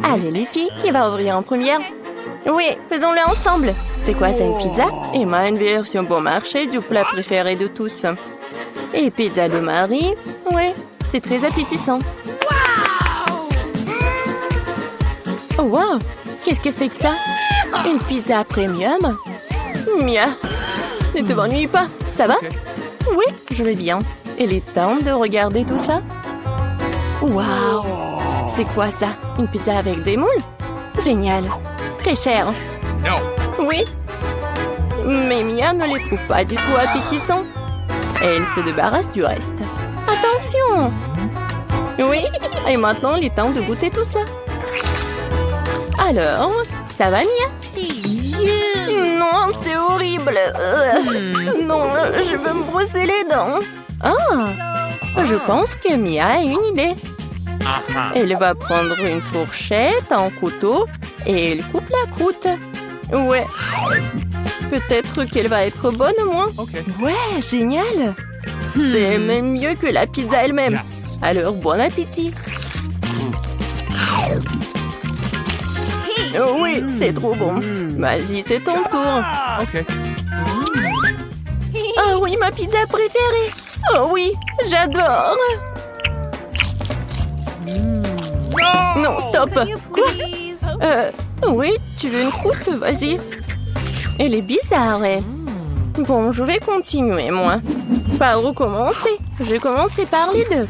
Allez les filles, qui va ouvrir en première? Oui, faisons-le ensemble. C'est quoi, c'est une pizza? Emma, une version bon marché du plat préféré de tous. Et pizza de Marie? Oui, c'est très appétissant. Oh wow! Qu'est-ce que c'est que ça? Une pizza premium? Mia! Ne te m'ennuie pas, ça va? Oui, je vais bien. Il est temps de regarder tout ça. Waouh! C'est quoi ça? Une pizza avec des moules? Génial! Très cher. Oui. Mais Mia ne les trouve pas du tout appétissants. Et elle se débarrasse du reste. Attention! Oui, et maintenant il est temps de goûter tout ça. Alors, ça va Mia? Non, c'est horrible. Non, je veux me brosser les dents. Ah, je pense que Mia a une idée. Elle va prendre une fourchette, un couteau et elle coupe la croûte. Ouais. Peut-être qu'elle va être bonne au moins. Ouais, génial. C'est même mieux que la pizza elle-même. Alors, bon appétit. Oh oui, c'est trop bon. Vas-y, c'est ton tour. Oh oui, ma pizza préférée. Oh oui, j'adore. Non, stop. Quoi? Oui, tu veux une croûte? Vas-y. Elle est bizarre. Bon, je vais continuer, moi. Par où commencer? Je vais commencer par les deux.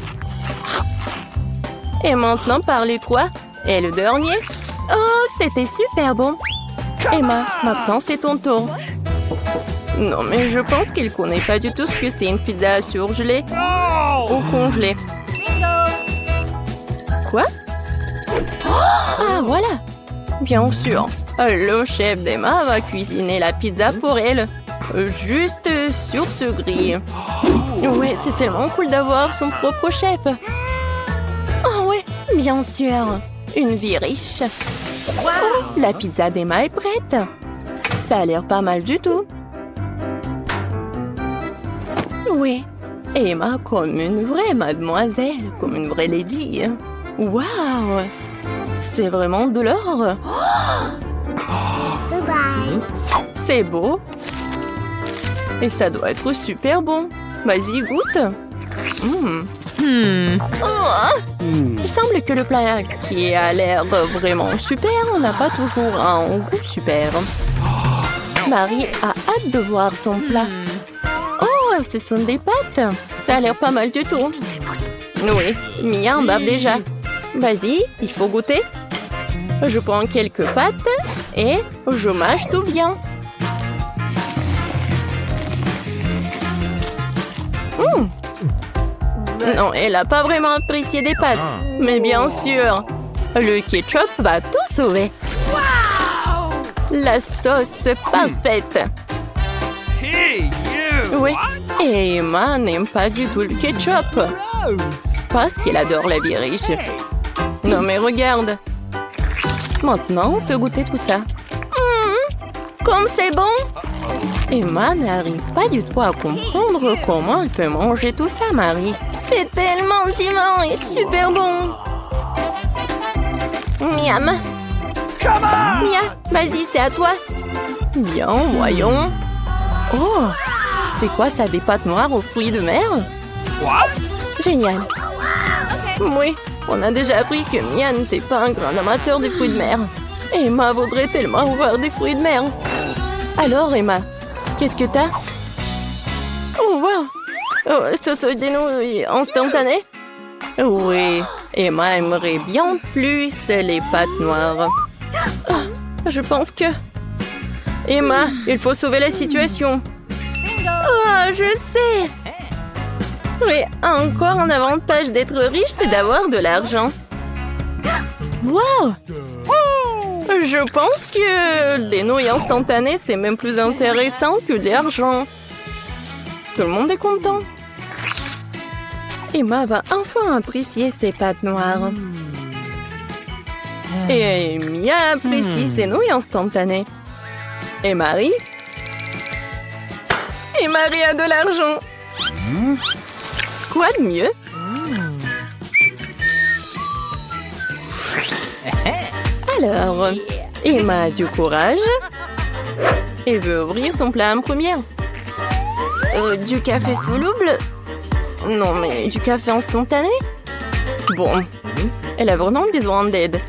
Et maintenant par les trois. Et le dernier? Oh, c'était super bon. Emma, maintenant c'est ton tour. Non, mais je pense qu'elle connaît pas du tout ce que c'est une pizza surgelée ou congelée. Quoi? Ah, voilà. Bien sûr. Le chef d'Emma va cuisiner la pizza pour elle. Juste sur ce grill. Ouais, c'est tellement cool d'avoir son propre chef. Oh ouais, bien sûr. Une vie riche. Oh, la pizza d'Emma est prête. Ça a l'air pas mal du tout. Oui, Emma comme une vraie mademoiselle, comme une vraie lady. Waouh! C'est vraiment de l'or. C'est beau. Et ça doit être super bon. Vas-y, goûte. Oh, il semble que le plat qui a l'air vraiment super n'a pas toujours un goût super. Marie a hâte de voir son plat. Oh, ce sont des pâtes. Ça a l'air pas mal du tout. Oui, Mia en bave déjà. Vas-y, il faut goûter. Je prends quelques pâtes et je mâche tout bien. Non, elle n'a pas vraiment apprécié des pâtes. Mais bien sûr, le ketchup va tout sauver. La sauce parfaite. Oui, et Emma n'aime pas du tout le ketchup. Parce qu'elle adore la vie riche. Non mais regarde. Maintenant, on peut goûter tout ça. Comme c'est bon! Emma n'arrive pas du tout à comprendre comment elle peut manger tout ça, Marie. C'est tellement divin et super bon! Miam! Mia, vas-y, c'est à toi! Bien, voyons. Oh! C'est quoi ça, des pâtes noires aux fruits de mer? Génial! Oui, on a déjà appris que Mia n'était pas un grand amateur des fruits de mer. Emma voudrait tellement voir des fruits de mer. Alors, Emma, qu'est-ce que t'as? Oh, wow! Oh, ce sont des nouilles instantanées? Oui, Emma aimerait bien plus les pâtes noires. Oh, je pense que... Emma, il faut sauver la situation. Oh, je sais! Oui, encore un avantage d'être riche, c'est d'avoir de l'argent. Wow! Je pense que les nouilles instantanées, c'est même plus intéressant que l'argent. Tout le monde est content. Emma va enfin apprécier ses pâtes noires. Et Mia apprécie ses nouilles instantanées. Et Marie? Et Marie a de l'argent. Quoi de mieux? Alors, Emma a du courage et veut ouvrir son plat en première. Du café soluble? Non, mais du café instantané? Bon, elle a vraiment besoin d'aide.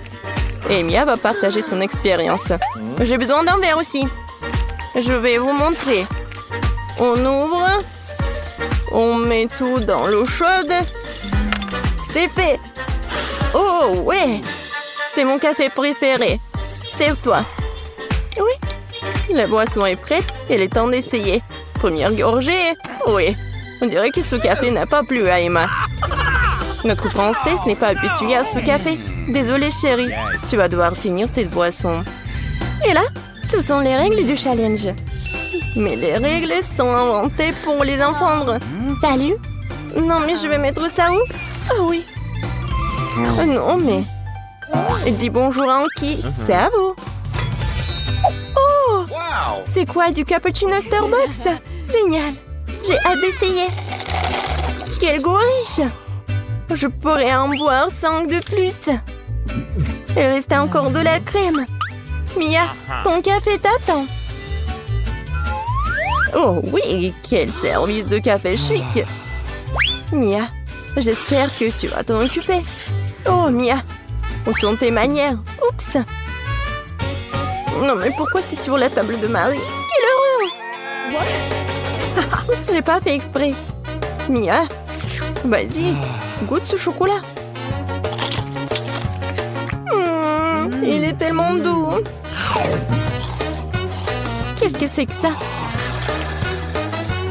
Et Mia va partager son expérience. J'ai besoin d'un verre aussi. Je vais vous montrer. On ouvre. On met tout dans l'eau chaude. C'est fait. Oh, ouais. C'est mon café préféré. Serve-toi. Oui. La boisson est prête. Il est temps d'essayer. Première gorgée. Oui. On dirait que ce café n'a pas plu à Emma. Notre princesse n'est pas habituée à ce café. Désolée, chérie. Tu vas devoir finir cette boisson. Et là, ce sont les règles du challenge. Mais les règles sont inventées pour les enfants. Salut. Non, mais je vais mettre ça où? Ah oui. Non, mais... Dis bonjour à Anki. C'est à vous. Oh! C'est quoi, du cappuccino Starbucks? Génial. J'ai hâte d'essayer. Quel goût riche. Je pourrais en boire 5 de plus. Il reste encore de la crème. Mia, ton café t'attend. Oh oui, quel service de café chic. Mia, j'espère que tu vas t'en occuper. Oh Mia, où sont tes manières? Oups. Non mais pourquoi c'est sur la table de Marie? Quelle horreur. J'ai pas fait exprès. Mia, vas-y, goûte ce chocolat. Il est tellement doux. Qu'est-ce que c'est que ça?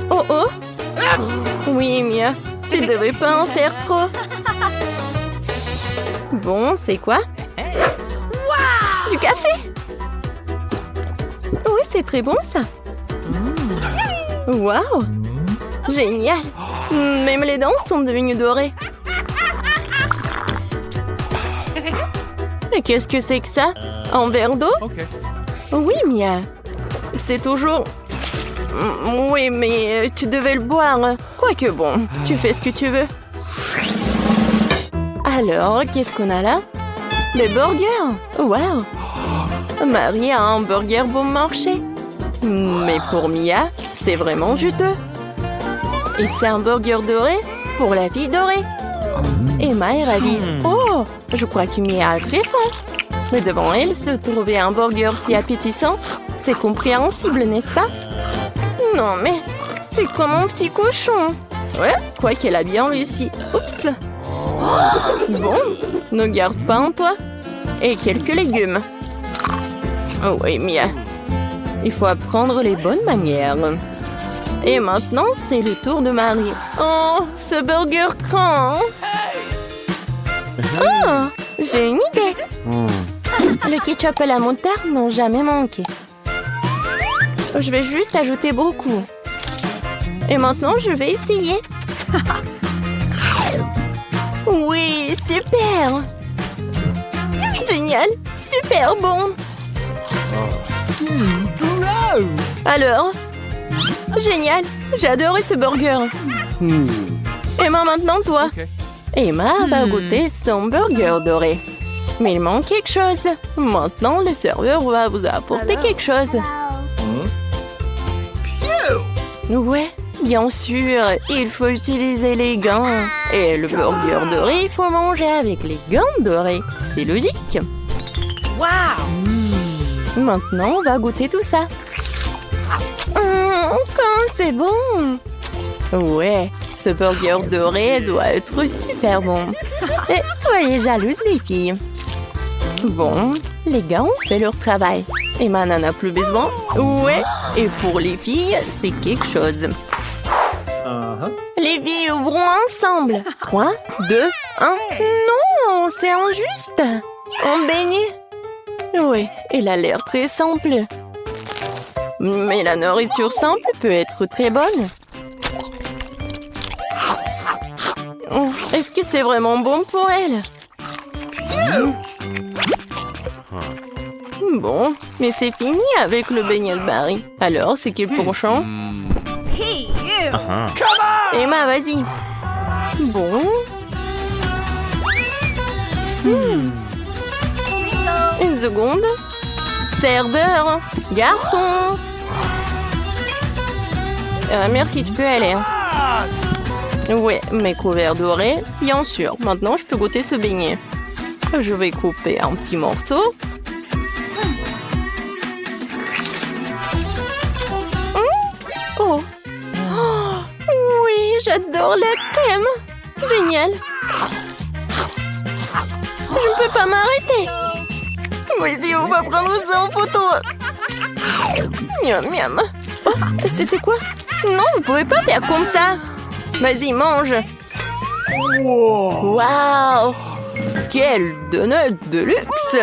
Oh oh. Oui, Mia, tu devrais pas en faire trop. Bon, c'est quoi? Du café? Oui, c'est très bon ça. Waouh! Génial! Même les dents sont devenues dorées. Et qu'est-ce que c'est que ça? Un verre d'eau? Oui, Mia. C'est toujours... Oui, mais tu devais le boire. Quoique bon, tu fais ce que tu veux. Alors, qu'est-ce qu'on a là? Des burgers! Waouh! Marie a un burger bon marché. Mais pour Mia, c'est vraiment juteux. Et c'est un burger doré pour la fille dorée. Emma est ravie. Oh, je crois que Mia a très faim. Mais devant elle, se trouver un burger si appétissant, c'est compréhensible, n'est-ce pas? Non, mais c'est comme un petit cochon. Ouais, quoi qu'elle a bien réussi. Oups. Bon, ne garde pas en toi. Et quelques légumes. Oh oui, Mia. Il faut apprendre les bonnes manières. Et maintenant, c'est le tour de Marie. Oh, ce burger craint. Oh, j'ai une idée. Le ketchup et la moutarde n'ont jamais manqué. Je vais juste ajouter beaucoup. Et maintenant, je vais essayer. Oui, super. Génial, super bon. Alors? Génial, j'ai adoré ce burger. Emma, maintenant toi. Emma va goûter son burger doré. Mais il manque quelque chose. Maintenant, le serveur va vous apporter quelque chose. Ouais, bien sûr, il faut utiliser les gants. Et le burger doré, il faut manger avec les gants dorés. C'est logique. Maintenant, on va goûter tout ça. Quand c'est bon. Ouais, ce burger doré doit être super bon. Et soyez jalouses, les filles. Bon, les gars ont fait leur travail. Emma n'en a plus besoin. Ouais, et pour les filles, c'est quelque chose. Les filles ouvrons ensemble. 3, 2, 1. Non, c'est injuste. On baigne. Ouais, elle a l'air très simple. Mais la nourriture simple peut être très bonne. Est-ce que c'est vraiment bon pour elle? Bon, mais c'est fini avec le beignet de Marie. Alors, c'est quel penchant? Emma, vas-y. Bon. Une seconde. Serveur, garçon. Merci, tu peux aller. Ouais, mes couverts dorés, bien sûr. Maintenant, je peux goûter ce beignet. Je vais couper un petit morceau. Oh. Oui, j'adore la crème. Génial. Je ne peux pas m'arrêter. Vas-y, on va prendre ça en photo. Miam, miam. Oh, c'était quoi? Non, vous pouvez pas faire comme ça. Vas-y, mange. Waouh! Quel donut de luxe!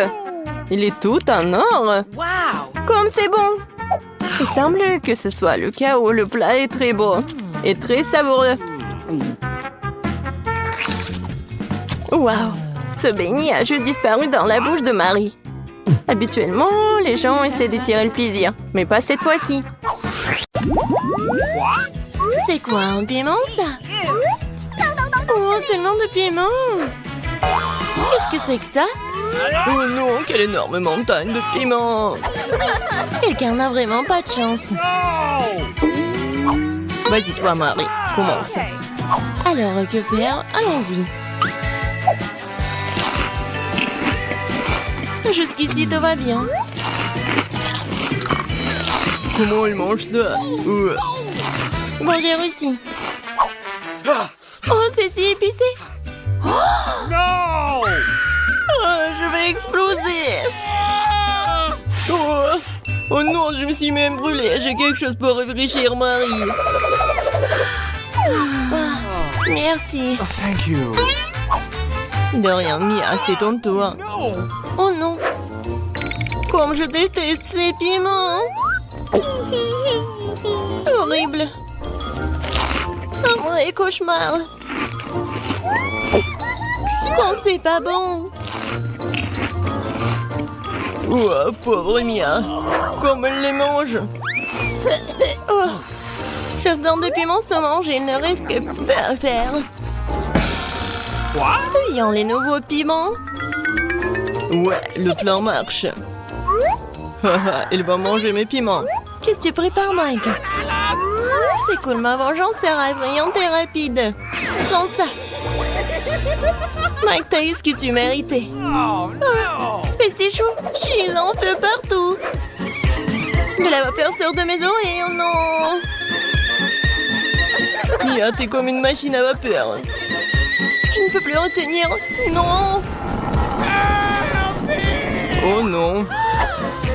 Il est tout en or. Comme c'est bon. Il semble que ce soit le cas où le plat est très beau et très savoureux. Waouh! Ce beignet a juste disparu dans la bouche de Marie. Habituellement, les gens essaient d'étirer le plaisir, mais pas cette fois-ci. C'est quoi, un piment, ça? Oh, tellement de piment! Qu'est-ce que c'est que ça? Oh non, quelle énorme montagne de piment! Quelqu'un n'a vraiment pas de chance. Vas-y, toi, Marie, commence. Alors, que faire? Allons-y. Jusqu'ici, tout va bien. Comment elle mange ça? Bon, j'ai réussi. Oh, c'est si épicé. Oh, je vais exploser. Oh non, je me suis même brûlée. J'ai quelque chose pour réfléchir, Marie. Merci. Thank you. De rien, Mia, c'est ton tour. Oh non. Comme je déteste ces piments. Horrible. Un vrai cauchemar. Non, c'est pas bon. Oh, pauvre Mia. Comme elle les mange. Oh. Certains des piments se mangent et il ne reste que peu à faire. Tuyons les nouveaux piments. Ouais, le plan marche. Il va manger mes piments. Qu'est-ce que tu prépares, Mike? C'est cool, ma vengeance sera effrayante et rapide. Prends ça. Mike, t'as eu ce que tu méritais. Oh, fais c'est chou, je suis en feu partout. De la vapeur sort de mes oreilles, oh non. Mia, t'es comme une machine à vapeur. Je ne peux plus retenir. Non. Oh non.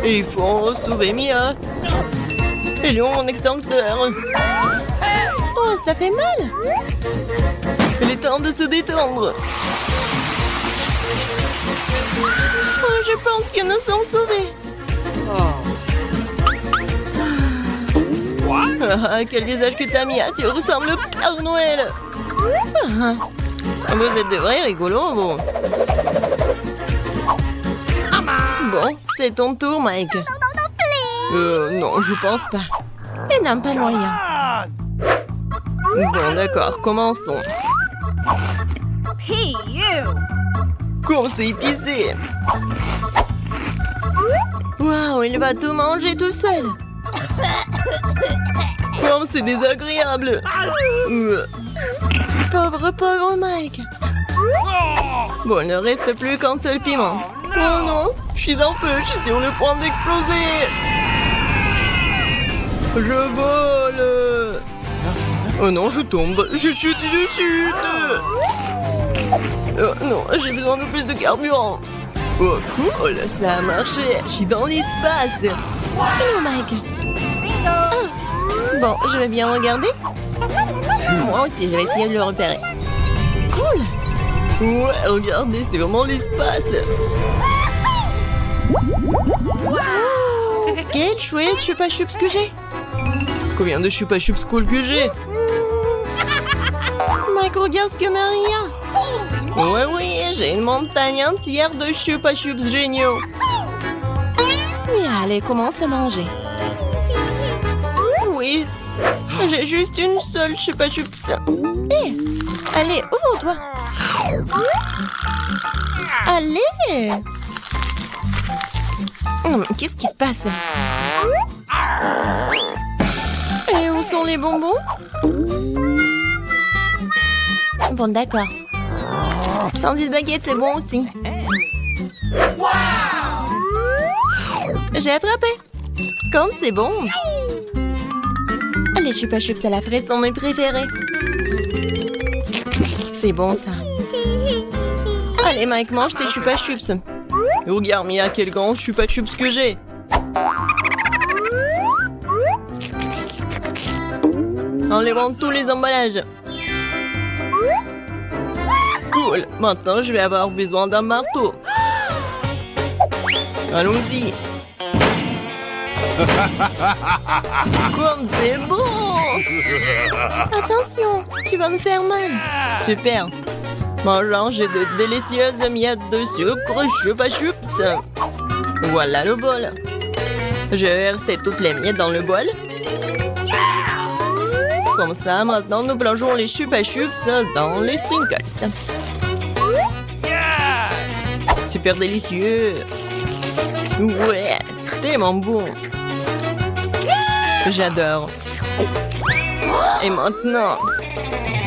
Il faut sauver Mia. Et mon extincteur. Oh, ça fait mal. Il est temps de se détendre. Oh, je pense que nous sommes sauvés. Ah, quel visage que t'as, Mia. Tu ressembles au Père Noël. Vous êtes de vrais rigolos, vous. Bon, c'est ton tour, Mike. Non, je pense pas. Il n'a pas moyen. Bon, d'accord, commençons. Hey, you! Comme c'est épicé. Waouh, il va tout manger tout seul. Comme c'est désagréable. Pauvre Mike. Bon, il ne reste plus qu'un seul piment. Oh non, je suis en feu, je suis sur le point d'exploser. Je vole. Oh non, je tombe, je chute. Oh non, j'ai besoin de plus de carburant. Oh cool, ça a marché, je suis dans l'espace. Hello Mike. Ah. Bon, je vais bien regarder. Moi aussi, je vais essayer de le repérer. Cool. Ouais, regardez, c'est vraiment l'espace. Wow, quel chouette Chupa Chups que j'ai. Combien de Chupa Chups cool que j'ai. Mike, regarde ce que Marie a. Ouais, oui, j'ai une montagne entière de Chupa Chups géniaux. Mais allez, commence à manger. Oui, j'ai juste une seule Chupa Chups. Hé, allez, ouvre-toi. Allez. Qu'est-ce qui se passe? Et où sont les bonbons? Bon, d'accord. Sandwich baguette, c'est bon aussi. J'ai attrapé. Comme c'est bon. Les chupa chups à la fraise sont mes préférés. C'est bon ça. Allez Mike, mange tes chupa chups. Regarde Mia, quel grand chupa chups que j'ai. Enlevons tous les emballages. Cool, maintenant je vais avoir besoin d'un marteau. Allons-y. Comme c'est bon! Attention, tu vas me faire mal. Super. Mangeant, j'ai de délicieuses miettes de sucre chupa chups. Voilà le bol. Je vais verser toutes les miettes dans le bol. Comme ça, maintenant, nous plongeons les chupa chups dans les sprinkles. Super délicieux. Ouais, tellement bon. J'adore. Et maintenant,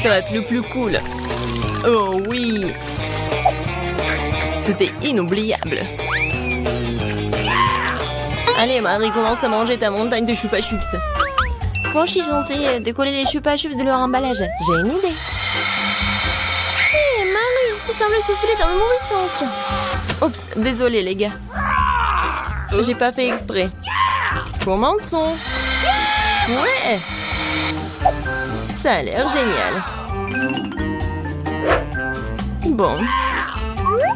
ça va être le plus cool. Oh oui. C'était inoubliable. Allez, Marie, commence à manger ta montagne de chupa chups. Moi, je suis censée décoller les chupa chups de leur emballage. J'ai une idée. Hé, Marie, tu sembles souffler dans le mauvais sens. Oups, désolé les gars. J'ai pas fait exprès. Commençons. Ouais. Ça a l'air génial. Bon.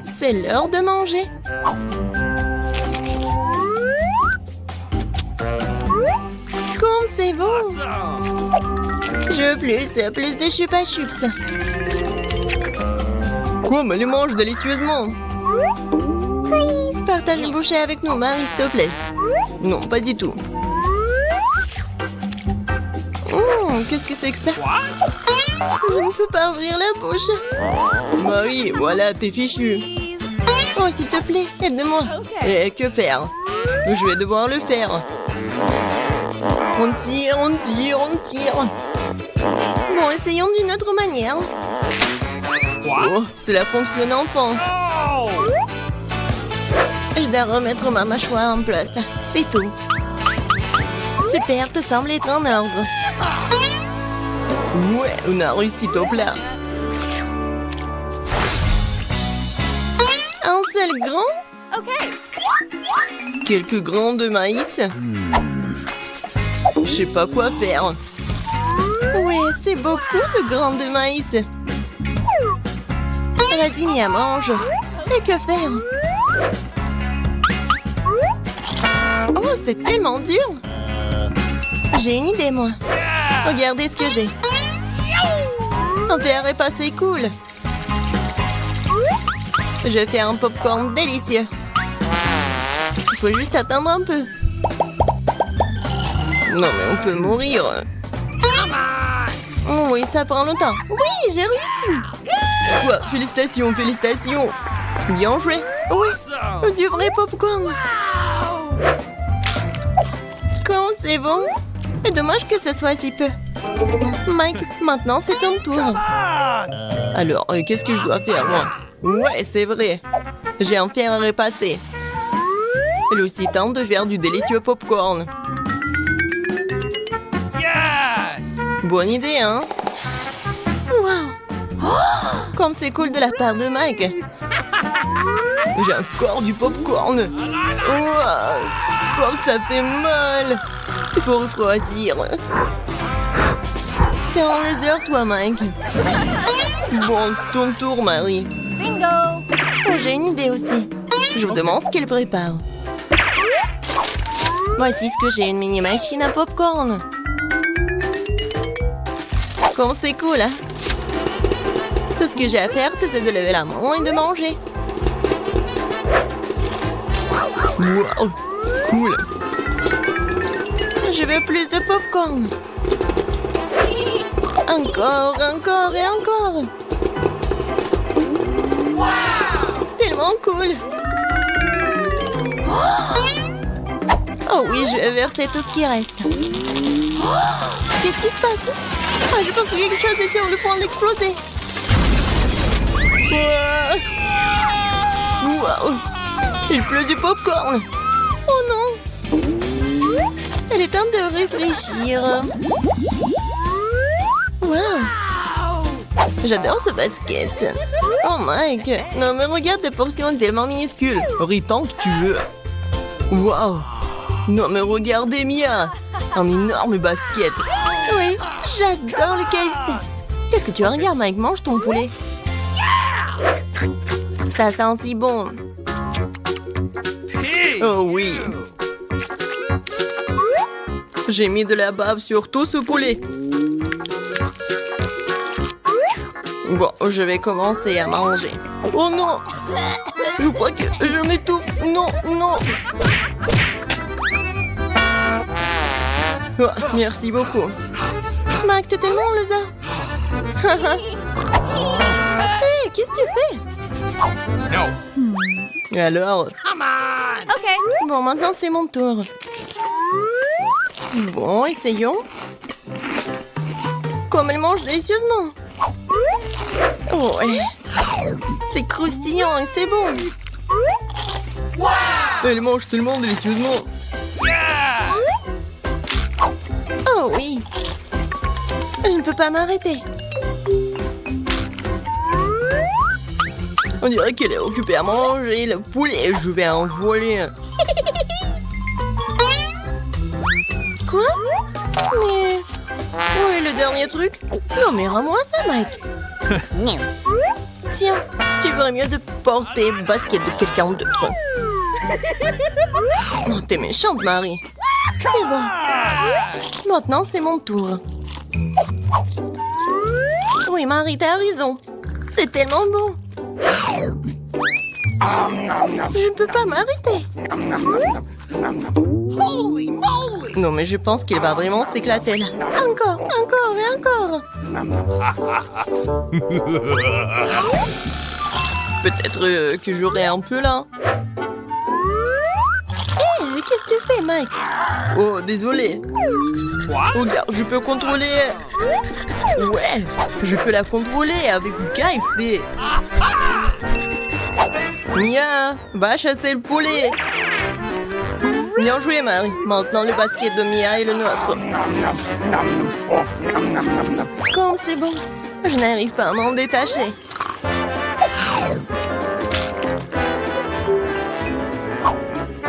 C'est l'heure de manger. Comme c'est bon. Je veux plus de chupa chups. Quoi, mais les mange délicieusement. Partage une bouchée avec nous, Marie, s'il te plaît. Non, pas du tout. Qu'est-ce que c'est que ça? Je ne peux pas ouvrir la bouche. Marie, voilà, t'es fichu. Oh, s'il te plaît, aide-moi. Et que faire? Je vais devoir le faire. On tire, on tire, on tire. Bon, essayons d'une autre manière. Oh, cela fonctionne enfin. Je dois remettre ma mâchoire en place. C'est tout. Super, te semble être en ordre. Ouais, on a réussi au plat. Un seul grain? Ok. Quelques grains de maïs? Je sais pas quoi faire. Ouais, c'est beaucoup de grains de maïs. Vas-y, Mia, mange. Et que faire? Oh, c'est tellement dur. J'ai une idée, moi. Regardez ce que j'ai. Un verre est passé cool. Je fais un popcorn délicieux. Il faut juste attendre un peu. Non, mais on peut mourir. Oh, oui, ça prend longtemps. Oui, j'ai réussi. Quoi? Félicitations, félicitations. Bien joué. Oui, du vrai popcorn. Quand c'est bon. Et dommage que ce soit si peu. Mike, maintenant c'est ton tour. Alors, qu'est-ce que je dois faire, moi? Ouais, c'est vrai. J'ai un fer à repasser. Il est aussi temps de faire du délicieux popcorn. Bonne idée, hein? Wow! Oh, comme c'est cool de la part de Mike. J'ai encore du popcorn. Wow, comme ça fait mal. Il faut refroidir. T'es en réserve, toi, Mike. Bon, ton tour, Marie. Bingo! Oh, j'ai une idée aussi. Je vous demande ce qu'elle prépare. Voici ce que j'ai, une mini machine à popcorn. Comme c'est cool, hein? Tout ce que j'ai à faire, c'est de lever la main et de manger. Wow, cool. Je veux plus de popcorn. Encore, encore et encore. Wow! Tellement cool. Oh! Oh oui, je vais verser tout ce qui reste. Qu'est-ce qui se passe? Ah, je pense que quelque chose est sur le point d'exploser. Wow. Il pleut du popcorn. Oh non. Elle est temps de réfléchir. Wow. J'adore ce basket. Oh Mike. Non mais regarde des portions tellement minuscules. Ris tant que tu veux. Wow. Non mais regardez Mia. Un énorme basket. Oui, j'adore le KFC. Qu'est-ce que tu regardes Mike? Mange ton poulet. Ça sent si bon. Oh oui. J'ai mis de la bave sur tout ce poulet. Bon, je vais commencer à manger. Oh non! Je crois que je m'étouffe. Non, non. Oh, merci beaucoup. Mac, t'es tellement loser. Hey, qu'est-ce que tu fais? No. Alors? Come on. Ok. Bon, maintenant c'est mon tour. Bon, essayons. Comme elle mange délicieusement. Oh, ouais. C'est croustillant et c'est bon. Wow. Elle mange tellement délicieusement. Yeah. Oh oui. Je ne peux pas m'arrêter. On dirait qu'elle est occupée à manger le poulet. Je vais en voler. Quoi? Mais... où est le dernier truc? Non mais rends-moi ça, Mike. Tiens, tu ferais mieux de porter le basket de quelqu'un d'autre. Oh, t'es méchante, Marie. C'est bon. Maintenant, c'est mon tour. Oui, Marie, t'as raison. C'est tellement bon. Je ne peux pas m'arrêter. Holy moly. Non, mais je pense qu'il va vraiment s'éclater là. Encore, encore et encore. Peut-être que j'aurai un peu là. Hé, qu'est-ce que tu fais, Mike? Oh, désolé. What? Regarde, je peux contrôler. Ouais, je peux la contrôler avec du KFC. Mia, va chasser le poulet. Bien joué, Marie. Maintenant, le basket de Mia est le nôtre. Comme c'est bon. Je n'arrive pas à m'en détacher.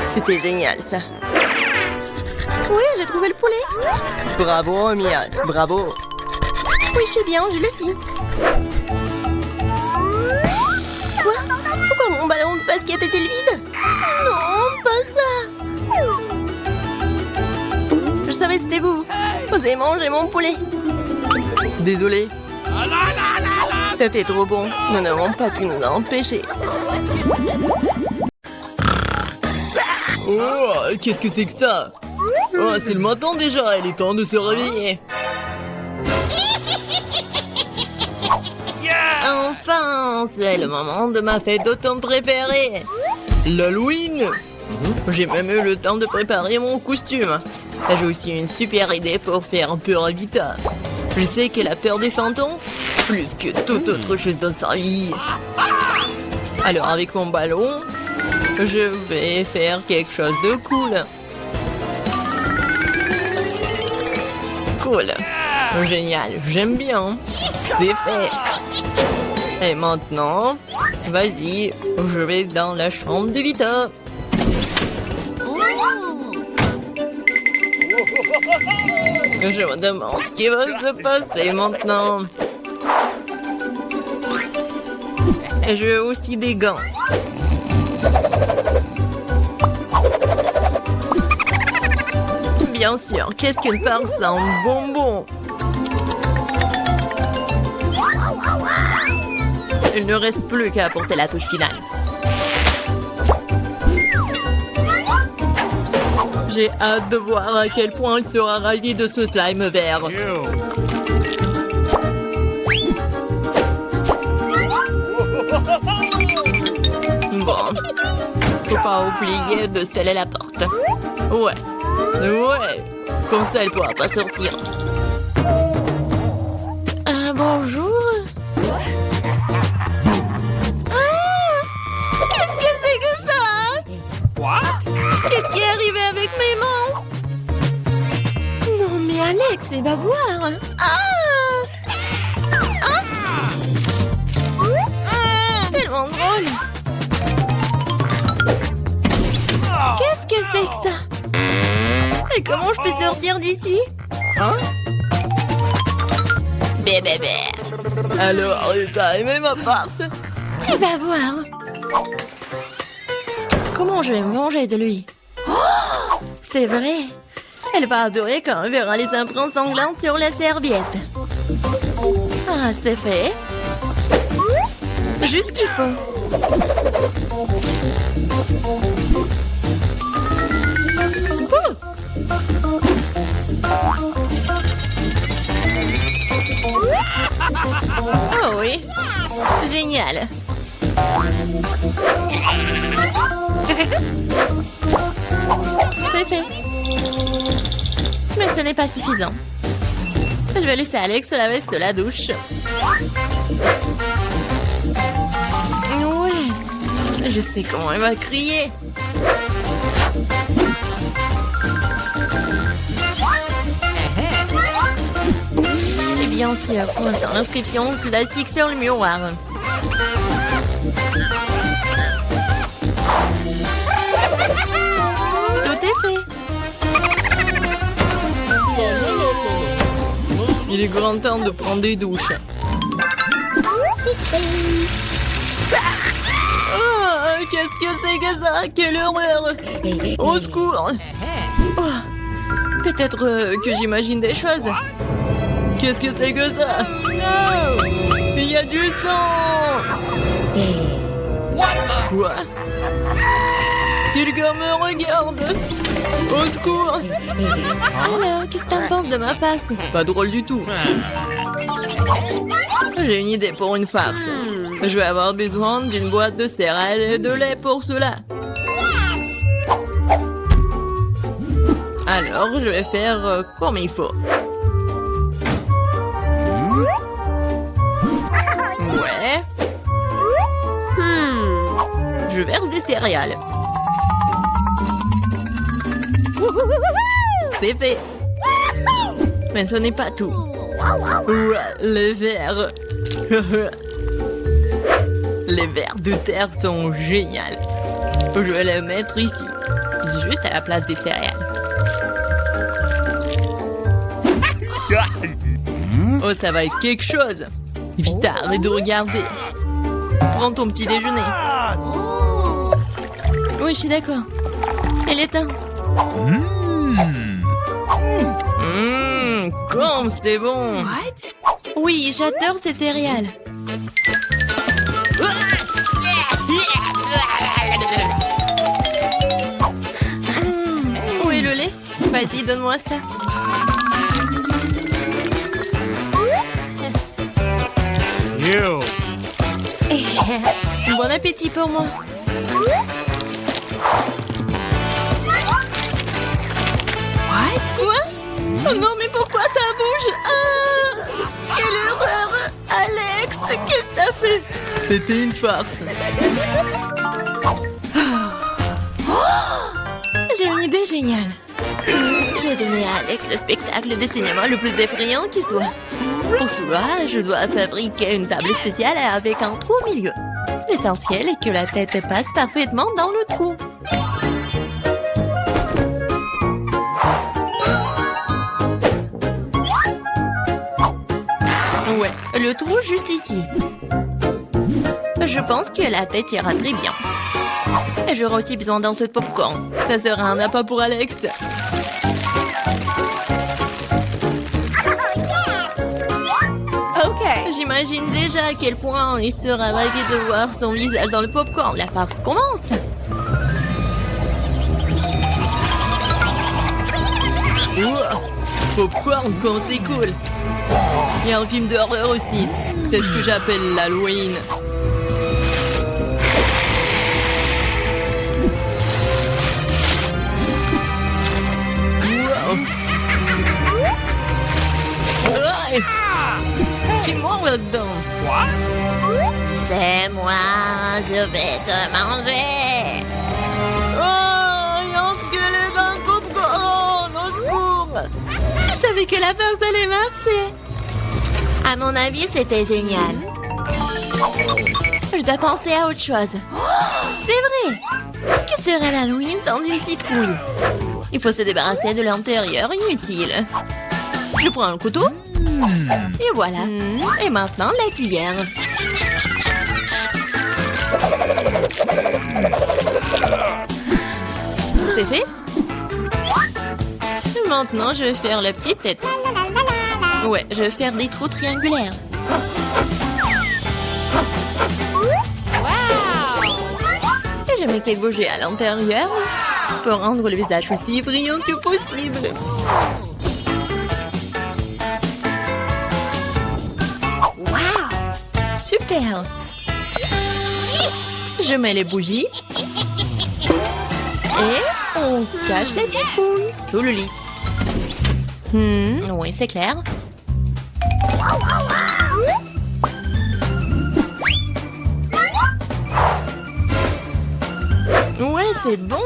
C'était génial, ça. Oui, j'ai trouvé le poulet. Bravo, Mia. Bravo. Oui, je sais bien, je le sais. Quoi? Pourquoi mon ballon de basket est-il vide? Non, pas ça. Je savais que c'était vous. Vous avez mangé mon poulet. Désolé. C'était trop bon. Nous n'avons pas pu nous en empêcher. Oh, qu'est-ce que c'est que ça? Oh, c'est le matin déjà. Il est temps de se réveiller. Yeah. Enfin, c'est le moment de ma fête d'automne préférée. L'Halloween. J'ai même eu le temps de préparer mon costume. J'ai aussi une super idée pour faire peur à Vita. Je sais qu'elle a peur des fantômes, plus que toute autre chose dans sa vie. Alors avec mon ballon, je vais faire quelque chose de cool. Cool. Génial, j'aime bien. C'est fait. Et maintenant, vas-y, je vais dans la chambre de Vita. Je me demande ce qui va se passer maintenant. Et j'ai aussi des gants. Bien sûr, qu'est-ce qu'une farce en bonbons? Il ne reste plus qu'à apporter la touche finale. J'ai hâte de voir à quel point il sera ravi de ce slime vert. Ew. Bon, faut pas oublier de sceller la porte. Ouais, Ouais, comme ça, elle pourra pas sortir. Bonjour. Qu'est-ce que c'est que ça? What? Qu'est-ce qui est arrivé avec mes mains? Non, mais Alex, elle va voir. Tellement drôle. Qu'est-ce que c'est que ça? Et comment je peux sortir d'ici? Hein? Bébé. Alors, t'as aimé ma farce? Tu vas voir. Comment je vais me venger de lui? Oh, c'est vrai. Elle va adorer quand elle verra les empreintes sanglantes sur la serviette. Ah, c'est fait. Juste ce qu'il faut. Oh oui. Génial. C'est fait. Mais ce n'est pas suffisant. Je vais laisser Alex se laver sous la douche. Ouais. Je sais comment elle va crier. Et bien sûr, croisant l'inscription classique sur le miroir. Tout est fait. Il est grand temps de prendre des douches. Oh, qu'est-ce que c'est que ça? Quelle horreur! Au secours! Oh, peut-être que j'imagine des choses. Qu'est-ce que c'est que ça? Il y a du sang! Quoi? Quelqu'un me regarde! Au secours! Alors, qu'est-ce que t'en penses de ma face? Pas drôle du tout. J'ai une idée pour une farce. Je vais avoir besoin d'une boîte de céréales et de lait pour cela. Alors, je vais faire comme il faut. Ouais. Je verse des céréales. C'est fait. Mais ce n'est pas tout. Ouais, les vers. Les vers de terre sont géniaux. Je vais les mettre ici, juste à la place des céréales. Oh, ça va être quelque chose. Vite, arrête de regarder. Prends ton petit déjeuner. Oui, je suis d'accord. Elle est temps. Comme c'est bon. What? Oui, j'adore ces céréales. Où est le lait? Vas-y, donne-moi ça. Bon appétit pour moi. Quoi? Oh non, mais pourquoi ça bouge? Ah, quelle horreur! Alex, qu'est-ce que t'as fait? C'était une farce. J'ai une idée géniale. Je vais donner à Alex le spectacle de cinéma le plus effrayant qui soit. Pour cela, je dois fabriquer une table spéciale avec un trou au milieu. L'essentiel est que la tête passe parfaitement dans le trou. Ouais, le trou juste ici. Je pense que la tête ira très bien. Et j'aurai aussi besoin d'un seau de popcorn. Ça sera un appât pour Alex. J'imagine déjà à quel point il sera ravi de voir son visage dans le popcorn. La farce commence. Wow, popcorn quand c'est cool. Il y a un film d'horreur aussi. C'est ce que j'appelle l'Halloween. Je vais te manger. Oh, il y a un squelette dans le popcorn, au secours. Je savais que la farce allait marcher. À mon avis, c'était génial. Je dois penser à autre chose. C'est vrai. Que serait l'Halloween sans une citrouille? Il faut se débarrasser de l'intérieur inutile. Je prends un couteau. Et voilà. Et maintenant, la cuillère. C'est fait. Et maintenant, je vais faire la petite tête. Ouais, je vais faire des trous triangulaires. Et je mets quelques bougies à l'intérieur pour rendre le visage aussi brillant que possible. Wow! Super! Je mets les bougies. Et on cache les citrouilles sous le lit. Oui, c'est clair. Ouais, c'est bon.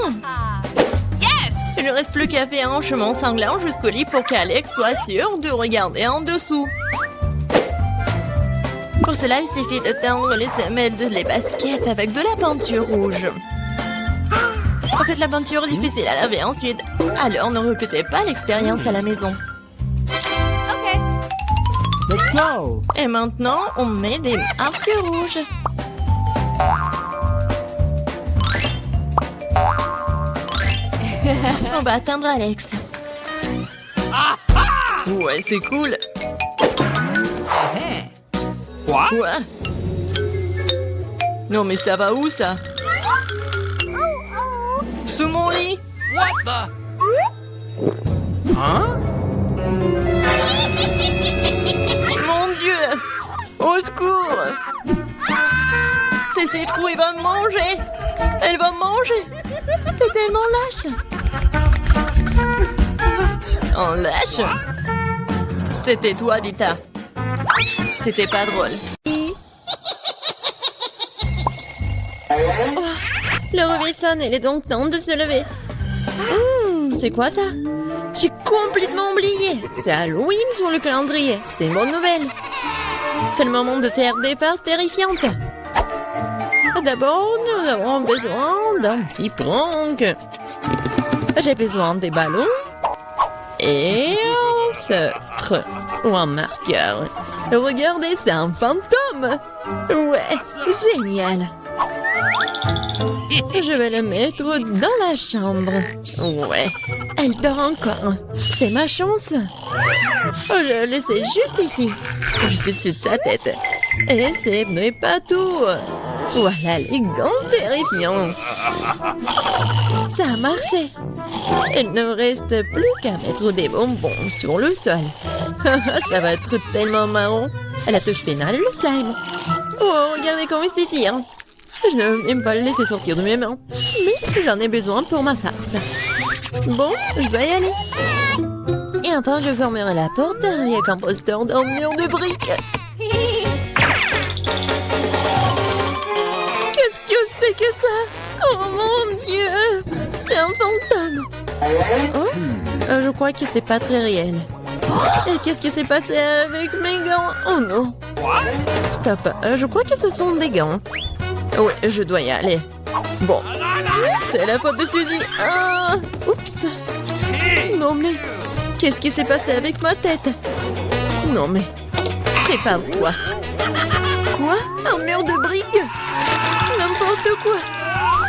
Yes! Il ne reste plus qu'à faire un chemin sanglant jusqu'au lit pour qu'Alex soit sûr de regarder en dessous. Pour cela, il suffit de teindre les semelles de les baskets avec de la peinture rouge. En fait, la peinture est difficile à laver ensuite. Alors, ne répétez pas l'expérience à la maison. Okay. Let's go. Et maintenant, on met des marques rouges. On va atteindre Alex. Ouais, c'est cool. What? Quoi? Non, mais ça va où, ça? Sous mon lit? What the? Huh? Mon Dieu! Au secours! Ces citrouilles va me manger! Elle va me manger! T'es tellement lâche! En lâche? C'était toi, Vita. C'était pas drôle. Oh, le réveil sonne, il est donc temps de se lever. C'est quoi ça? J'ai complètement oublié. C'est Halloween sur le calendrier. C'est une bonne nouvelle. C'est le moment de faire des farces terrifiantes. D'abord, nous avons besoin d'un petit prank. J'ai besoin des ballons et un feutre ou un marqueur. Regardez, c'est un fantôme. Ouais, génial. Je vais le mettre dans la chambre. Ouais, elle dort encore. C'est ma chance. Je le laissais juste ici, juste au-dessus de sa tête. Et ce n'est pas tout. Voilà les gants terrifiants. Ça a marché. Il ne reste plus qu'à mettre des bonbons sur le sol. Ça va être tellement marrant. À la touche finale, le slime. Oh, regardez comment il s'étire. Je ne veux même pas le laisser sortir de mes mains. Mais j'en ai besoin pour ma farce. Bon, je dois y aller. Et enfin, je fermerai la porte avec un poster d'un mur de briques. Qu'est-ce que c'est que ça? Oh mon Dieu! C'est un fantôme. Oh, je crois que c'est pas très réel. Et qu'est-ce qui s'est passé avec mes gants? Oh non. Stop, je crois que ce sont des gants. Oui, je dois y aller. Bon, c'est la faute de Suzy. Ah, oups. Non mais, qu'est-ce qui s'est passé avec ma tête? Non mais, prépare-toi. Quoi? Un mur de briques? N'importe quoi.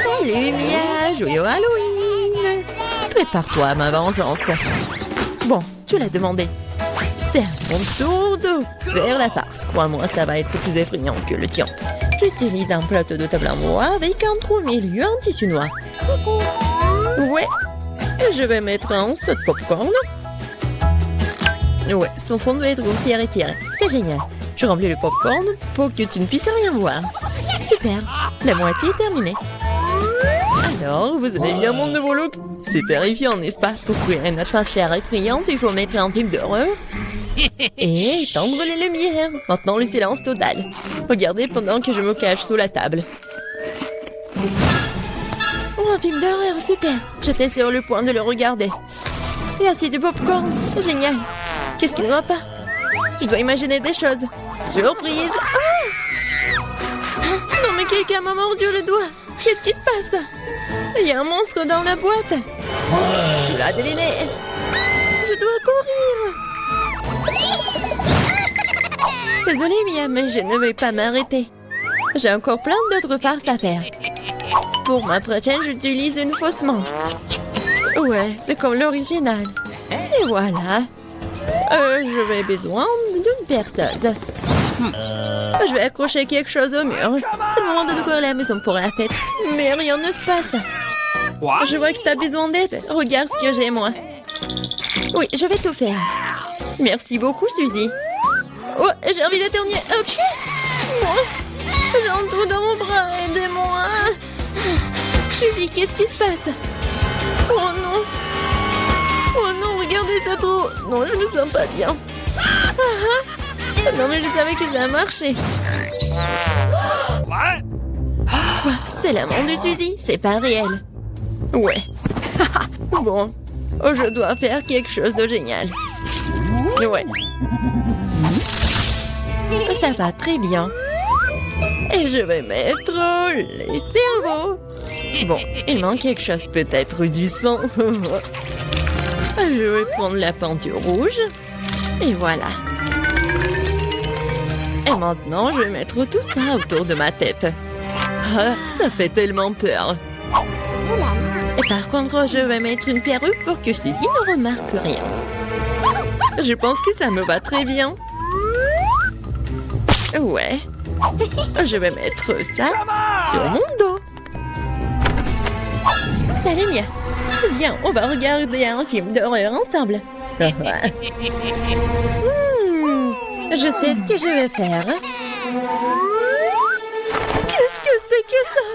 Salut Mia, joyeux Halloween. Prépare-toi à ma vengeance. Bon, tu l'as demandé. C'est à mon tour de faire la farce. Crois-moi, ça va être plus effrayant que le tien. J'utilise un plateau de table en bois avec un trou au milieu en tissu noir. Ouais. Et je vais mettre un saut de popcorn. Ouais, son fond doit être grossier et tiré. C'est génial. Je remplis le popcorn pour que tu ne puisses rien voir. Super. La moitié est terminée. Alors, vous avez bien mon nouveau look? C'est terrifiant, n'est-ce pas? Pour créer une atmosphère effrayante, il faut mettre un film d'horreur et éteindre les lumières. Maintenant, le silence total. Regardez pendant que je me cache sous la table. Oh, un film d'horreur, super. J'étais sur le point de le regarder. Et aussi du popcorn. Génial. Qu'est-ce qu'il ne va pas? Je dois imaginer des choses. Surprise. Ah! Non, mais quelqu'un m'a mordu le doigt. Qu'est-ce qui se passe? Il y a un monstre dans la boîte. Tu l'as deviné. Je dois courir. Désolée, Mia, mais je ne vais pas m'arrêter. J'ai encore plein d'autres farces à faire. Pour ma prochaine, j'utilise une fausse main. Ouais, c'est comme l'original. Et voilà. Je vais besoin d'une perceuse. Je vais accrocher quelque chose au mur. C'est le moment de décorer la maison pour la fête. Mais rien ne se passe. Je vois que tu as besoin d'aide. Regarde ce que j'ai, moi. Oui, je vais tout faire. Merci beaucoup, Suzy. Oh, j'ai envie d'éternuer. Oh, pied. Moi, j'ai un trou dans mon bras. Aidez-moi. Suzy, qu'est-ce qui se passe? Oh non. Oh non, regardez ça trop. Non, je me sens pas bien. Non, mais je savais que ça a marché. Quoi? C'est la main de Suzy? C'est pas réel. Ouais. Bon. Oh, je dois faire quelque chose de génial. Ouais. Ça va très bien. Et je vais mettre les cerveaux. Bon, il manque quelque chose, peut-être du sang. Je vais prendre la peinture rouge. Et voilà. Et maintenant, je vais mettre tout ça autour de ma tête. Ah, ça fait tellement peur. Et par contre, je vais mettre une perruque pour que Suzy ne remarque rien. Je pense que ça me va très bien. Ouais. Je vais mettre ça sur mon dos. Salut Mia. Viens, on va regarder un film d'horreur ensemble. Je sais ce que je vais faire. Qu'est-ce que c'est que ça?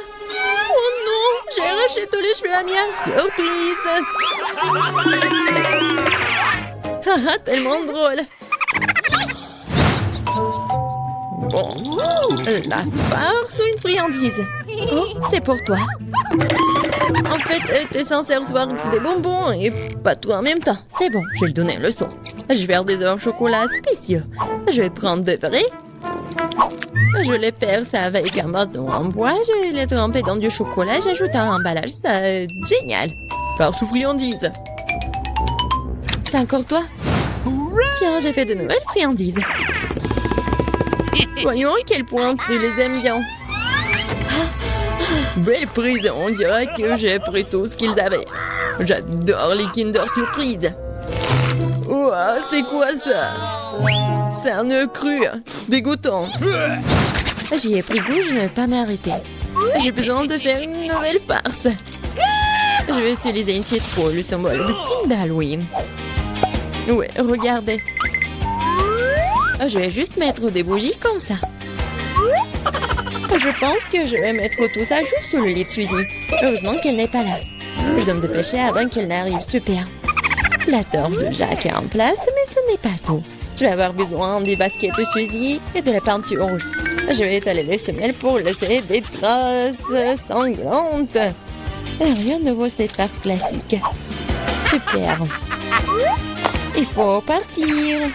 Oh non, j'ai arraché tous les cheveux à Mia. Surprise. Haha, tellement drôle. Bon, la farce ou une friandise? Oh, c'est pour toi. En fait, t'es censé recevoir des bonbons et pas tout en même temps. C'est bon, je vais lui donner une leçon. Je vais faire des œufs au chocolat spéciaux. Je vais prendre des vrais. Je les perce avec un bâton en bois. Je vais les tremper dans du chocolat. J'ajoute un emballage. Ça, génial. Farce ou friandise? C'est encore toi? Tiens, j'ai fait de nouvelles friandises. Voyons à quel point tu les aimes bien. Belle prise, on dirait que j'ai pris tout ce qu'ils avaient. J'adore les Kinder Surprise. Ouah, c'est quoi ça? C'est un œuf cru, dégoûtant. J'y ai pris goût, je ne vais pas m'arrêter. J'ai besoin de faire une nouvelle farce. Je vais utiliser une citrouille, le symbole de team d'Halloween. Ouais, regardez. Je vais juste mettre des bougies comme ça. Je pense que je vais mettre tout ça juste sur le lit de Suzy. Heureusement qu'elle n'est pas là. Je dois me dépêcher avant qu'elle n'arrive. Super. La torche de Jacques est en place, mais ce n'est pas tout. Je vais avoir besoin des baskets de Suzy et de la peinture rouge. Je vais étaler les semelles pour laisser des traces sanglantes. Rien de nouveau, cette farce classique. Super. Il faut partir.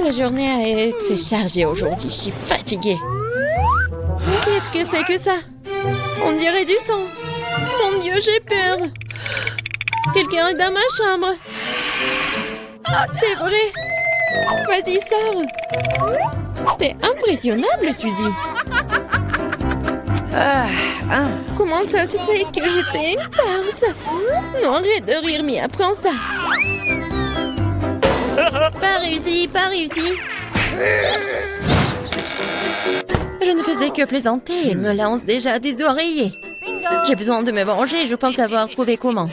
La journée a été chargée aujourd'hui. Je suis fatiguée. Qu'est-ce que c'est que ça? On dirait du sang. Mon Dieu, j'ai peur. Quelqu'un est dans ma chambre. C'est vrai. Vas-y, sors. T'es impressionnable, Suzy. Comment ça se fait que j'étais une farce? Non, arrête de rire, Mia. Prends ça. Pas réussi, pas réussi. Je ne faisais que plaisanter. Il me lance déjà des oreillers. J'ai besoin de me venger. Je pense avoir trouvé comment.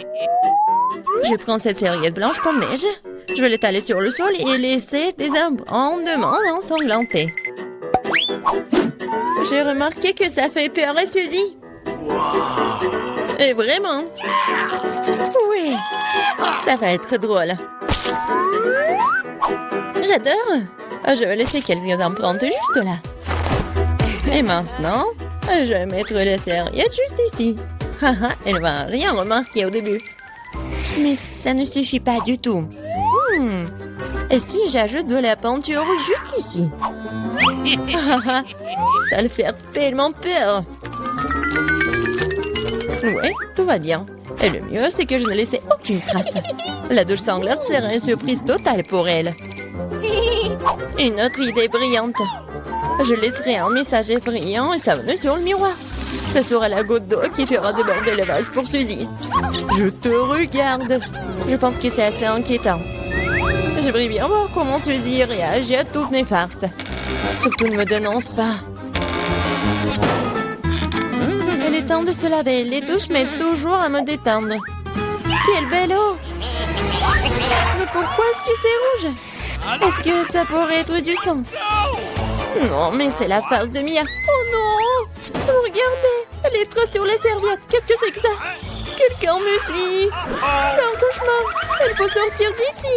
Je prends cette serviette blanche comme neige. Je vais l'étaler sur le sol et laisser des abondements ensanglantés. J'ai remarqué que ça fait peur à Suzy. Et vraiment. Oui, ça va être drôle. J'adore. Je vais laisser quelques empreintes juste là. Et maintenant, je vais mettre la serviette juste ici. Haha, elle va rien remarquer au début. Mais ça ne suffit pas du tout. Et si j'ajoute de la peinture juste ici? Ça le fait tellement peur. Ouais, tout va bien. Et le mieux, c'est que je ne laissais aucune trace. La douche sanglante serait une surprise totale pour elle. Une autre idée brillante. Je laisserai un message effrayant et savonneux sur le miroir. Ce sera la goutte d'eau qui fera déborder le vase pour Suzy. Je te regarde. Je pense que c'est assez inquiétant. J'aimerais bien voir comment Suzy réagit à toutes mes farces. Surtout ne me dénonce pas. Il est temps de se laver. Les douches m'aident toujours à me détendre. Quelle belle eau! Mais pourquoi est-ce que c'est rouge? Est-ce que ça pourrait être du sang? Non, mais c'est la face de Mia. Oh non! Regardez! Les traces sur les serviettes. Qu'est-ce que c'est que ça? Quelqu'un me suit! C'est un cauchemar! Il faut sortir d'ici!